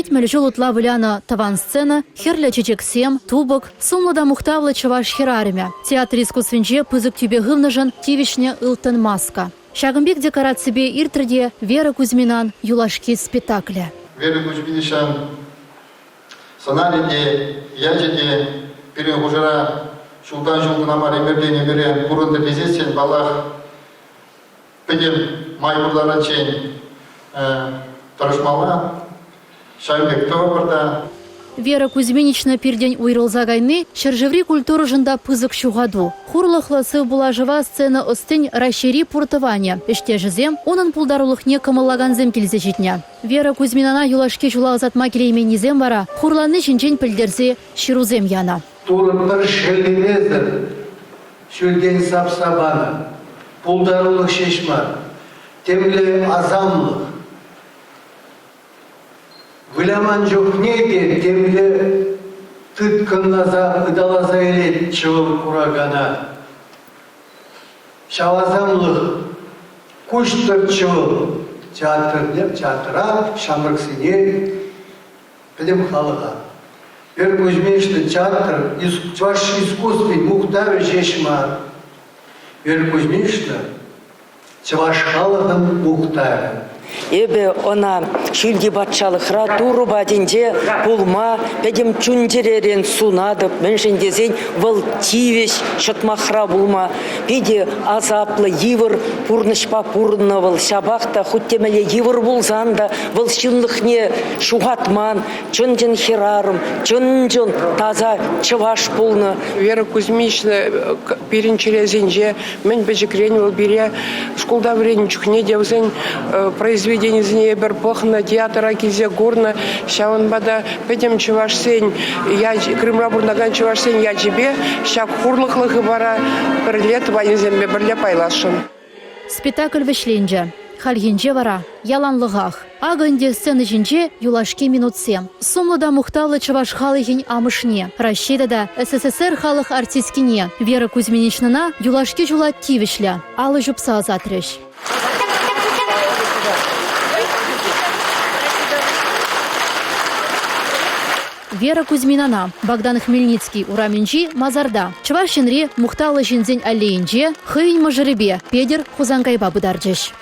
Петмель жолутла выляна таван сцена, херля чечексем, тубок, сумлада мухтавлы чаваш херарымя. Театр искусственче пызык тюбе гывнажан тивишне ылтын маска. Шагымбек декорацибе иртрде Вера Кузьминан юлашки спектакля. Вера Кузьминишан саналиде, яжеде, перен хужара, шултан шултанамар эмердене бере, курынды безесен балах, педем майбурларан чейн тарышмала, Шагымбек товарда. Вера Кузьминична пирдень уйрылза гайны, шержеври культуры жында пызык шугаду. Хурлыхласы була жива сцена остынь расшири пуртывания. Иште жызем, онын пулдарулыхне кымыллаганзем келзе жетня. Вера Кузьминана юлашке жулағызатма келейменізем бара, хурланы жинжен пілдерзе ширузем яна. Турыптыр шелінезір, шөлден сапсабаны, пулдарулық шешмар, темлі азамлық. Выляман жоқ неде, темлі тұткынлаза, ыдалаза елет чывыл курагана. Шавазамлық, күштір чывыл, чатыра, шамырксыне, педем халыға. Вера Кузьминична театр, ваш искусствен мухтавы жешмар. Вера Кузьминична, чаваш халыгын мухтавы. Эбе она шүлді батшалықра турыба денде пулма пәдем чүндеререн сунадып, мәншіндезен выл тивеш шытмақра булма. Педе азаплы евір пурнышпа пурны выл шабақта хуттемеле евір булзанда выл шынлықне шуғатман, чүнжін херарым, чүнжін таза чываш пулны. Вера Кузьминична перенчерезенже мен бежекрен выл бере школда врен чухне девзен произведение зне бер похна театра кизе горна шаванбада педем чувашсен я Крымра бурнаган чувашсен я тебе шак хурлыклыгы бара бір лет ванезембе бірле пайлашын. Спектакль вешленже. Хальгенже вара, яланлығақ. Агынде сцены жинже юлашки минутсем. Сумлыда мухталы чаваш халыгин амышне. Расшедада СССР халық артисткине. Вера Кузьминичнана юлашки жула тивишля. Алы жупса азатреш. Вера Кузьминана, Богдан Хмельницкий, Ураменджи, Мазарда. Чавашинре мухталы жинзень аллеинже, хывень мажырыбе, педер хузангайба бударджеш.